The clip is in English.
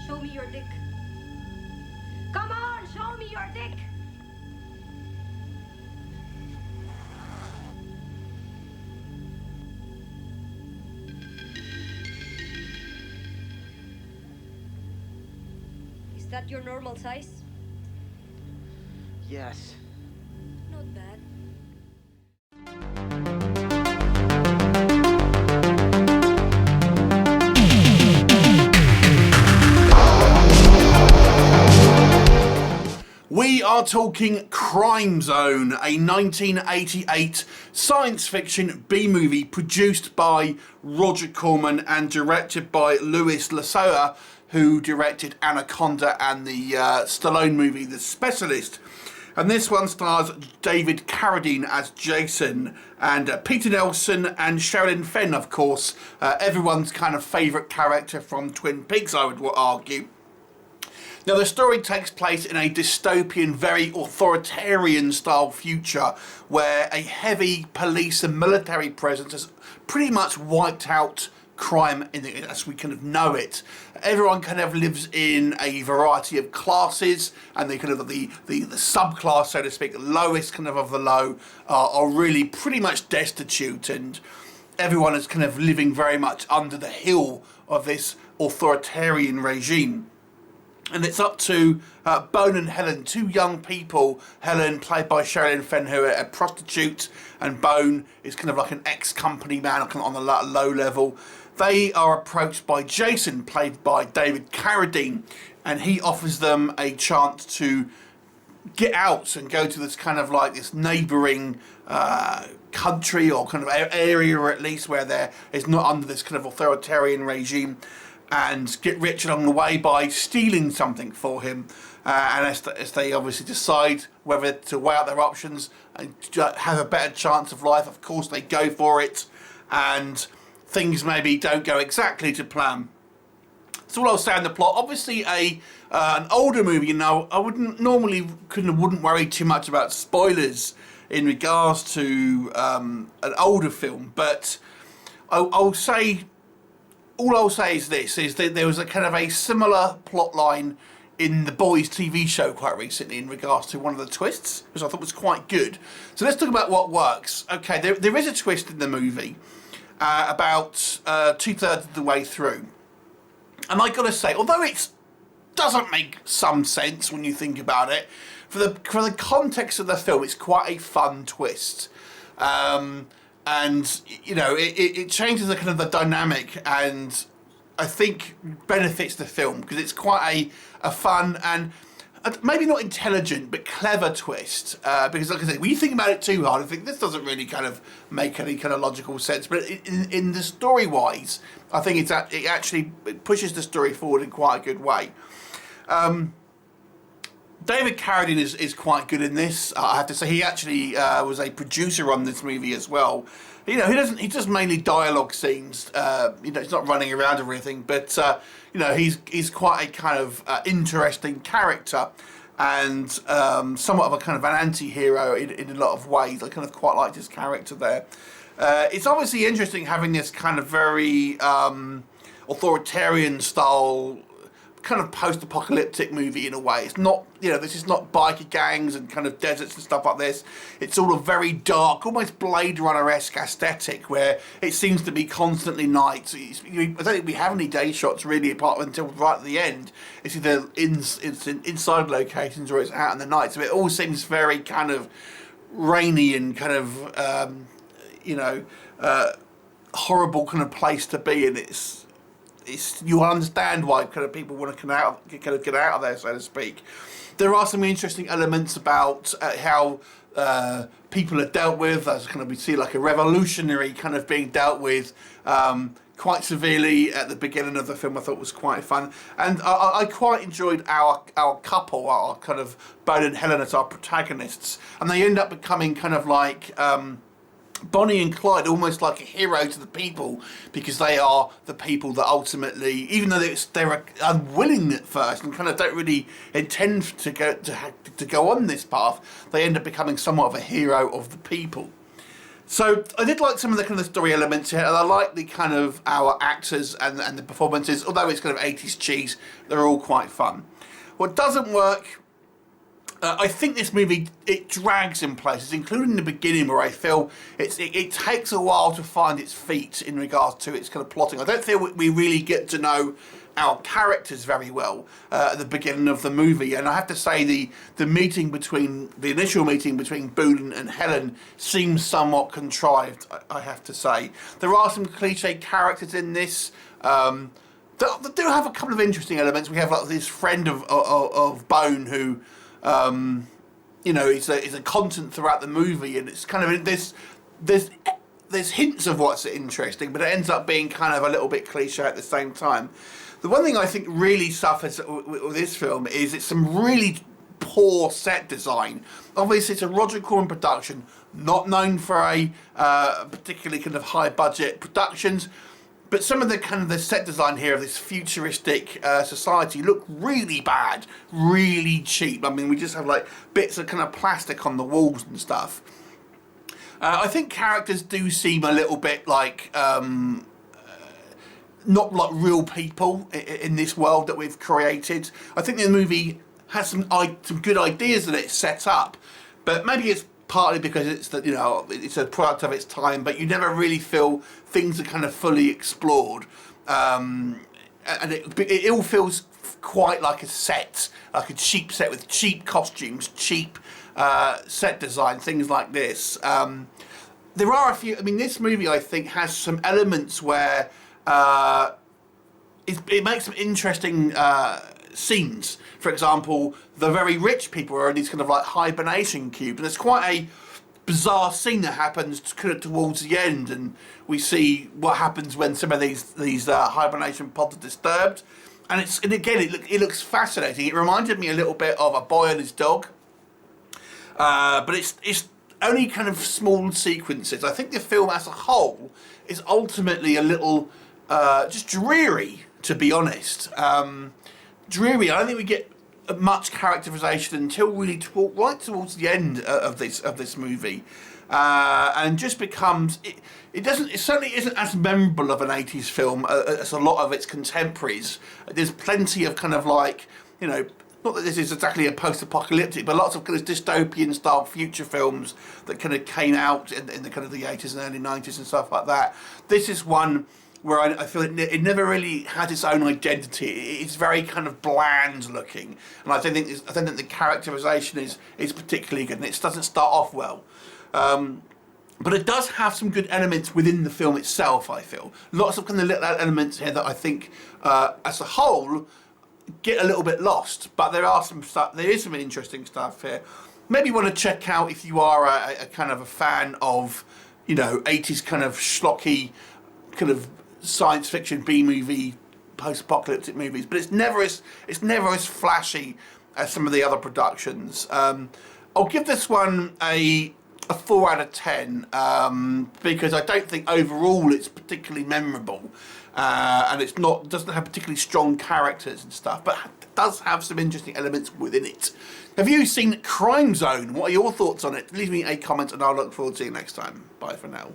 Show me your dick. Come on, show me your dick. Is that your normal size? Yes. Not bad. We are talking Crime Zone, a 1988 science fiction B-movie produced by Roger Corman and directed by Louis Lassoa, who directed Anaconda and the Stallone movie The Specialist. And this one stars David Carradine as Jason, and Peter Nelson and Sherilyn Fenn, of course, everyone's kind of favourite character from Twin Peaks, I would argue. Now, the story takes place in a dystopian, very authoritarian style future where a heavy police and military presence has pretty much wiped out crime as we kind of know it. Everyone kind of lives in a variety of classes, and they kind of the subclass, so to speak, the lowest kind of the low, are really pretty much destitute, and everyone is kind of living very much under the heel of this authoritarian regime. And it's up to Bone and Helen, two young people. Helen, played by Sherilyn Fenn, who are a prostitute, and Bone is kind of like an ex-company man on the low level. They are approached by Jason, played by David Carradine, and he offers them a chance to get out and go to this kind of like this neighbouring country, or kind of area at least, where there is not under this kind of authoritarian regime, and get rich along the way by stealing something for him. And as they obviously decide whether to weigh out their options and have a better chance of life, of course they go for it, and things maybe don't go exactly to plan. That's all I'll say on the plot. Obviously an older movie, I wouldn't worry too much about spoilers in regards to an older film, but I'll say, all I'll say is this, is that there was a kind of a similar plot line in The Boys TV show quite recently in regards to one of the twists, which I thought was quite good. So let's talk about what works. Okay, there is a twist in the movie about 2/3 of the way through. And I gotta say, although it doesn't make some sense when you think about it, for the context of the film, it's quite a fun twist. And you know, it changes the kind of the dynamic, and I think benefits the film because it's quite a fun and maybe not intelligent but clever twist. Because like I said, when you think about it too hard, I think this doesn't really kind of make any kind of logical sense. But in the story wise, I think it actually pushes the story forward in quite a good way. David Carradine is quite good in this. I have to say, he actually was a producer on this movie as well. You know, he does mainly dialogue scenes. You know, he's not running around or anything, but you know, he's quite a kind of interesting character, and somewhat of a kind of an anti-hero in a lot of ways. I kind of quite liked his character there. It's obviously interesting having this kind of very authoritarian style, kind of post-apocalyptic movie in a way. It's not, you know, this is not biker gangs and kind of deserts and stuff like this. It's all a very dark, almost Blade Runner-esque aesthetic, where it seems to be constantly night. I don't think we have any day shots really, apart until right at the end. It's either inside locations or it's out in the night. So it all seems very kind of rainy and kind of, you know, horrible kind of place to be, and you understand why kind of people want to get out of there, so to speak. There are some interesting elements about how people are dealt with. As kind of we see like a revolutionary kind of being dealt with quite severely at the beginning of the film. I thought was quite fun, and I quite enjoyed our couple, our kind of Bone and Helen as our protagonists, and they end up becoming kind of like Bonnie and Clyde, almost like a hero to the people, because they are the people that ultimately, even though they're unwilling at first and kind of don't really intend to go on this path, they end up becoming somewhat of a hero of the people. So I did like some of the kind of story elements here, and I like the kind of our actors and the performances. Although it's kind of 80s cheese, they're all quite fun. What doesn't work, I think this movie, it drags in places, including the beginning where I feel it takes a while to find its feet in regards to its kind of plotting. I don't feel we really get to know our characters very well at the beginning of the movie, and I have to say the initial meeting between Boone and Helen seems somewhat contrived. I have to say there are some cliche characters in this. They do have a couple of interesting elements. We have like this friend of Bone who, you know, is a constant throughout the movie, and it's kind of there's hints of what's interesting, but it ends up being kind of a little bit cliche at the same time. The one thing I think really suffers with this film is it's some really poor set design. Obviously, it's a Roger Corman production, not known for a particularly kind of high budget productions. But some of the kind of the set design here of this futuristic society look really bad, really cheap. I mean, we just have like bits of kind of plastic on the walls and stuff. I think characters do seem a little bit like not like real people in this world that we've created. I think the movie has some good ideas that it's set up, but maybe it's partly because it's that, you know, it's a product of its time, but you never really feel things are kind of fully explored, and it all feels quite like a set, like a cheap set with cheap costumes, cheap set design, things like this. There are a few. I mean, this movie I think has some elements where it makes some interesting scenes. For example, the very rich people are in these kind of like hibernation cubes, and there's quite a bizarre scene that happens kind of towards the end, and we see what happens when some of these hibernation pods are disturbed, and again it looks fascinating. It reminded me a little bit of A Boy and His Dog, but it's only kind of small sequences. I think the film as a whole is ultimately a little just dreary, to be honest. Dreary. I don't think we get much characterization until really right towards the end of this movie, and just becomes it certainly isn't as memorable of an 80s film as a lot of its contemporaries. There's plenty of kind of like, you know, not that this is exactly a post-apocalyptic, but lots of kind of dystopian style future films that kind of came out in the kind of the 80s and early 90s and stuff like that. This is one where I feel it never really had its own identity. It's very kind of bland looking, and I think that the characterization is particularly good, and it doesn't start off well. But it does have some good elements within the film itself, I feel. Lots of kind of little elements here that I think, as a whole, get a little bit lost. But there is some interesting stuff here. Maybe you want to check out if you are a kind of a fan of, you know, 80s kind of schlocky, kind of science fiction B-movie, post-apocalyptic movies. But it's never as flashy as some of the other productions. I'll give this one a 4 out of 10 because I don't think overall it's particularly memorable, and doesn't have particularly strong characters and stuff, but it does have some interesting elements within it. Have you seen Crime Zone? What are your thoughts on it? Leave me a comment and I'll look forward to seeing you next time. Bye for now.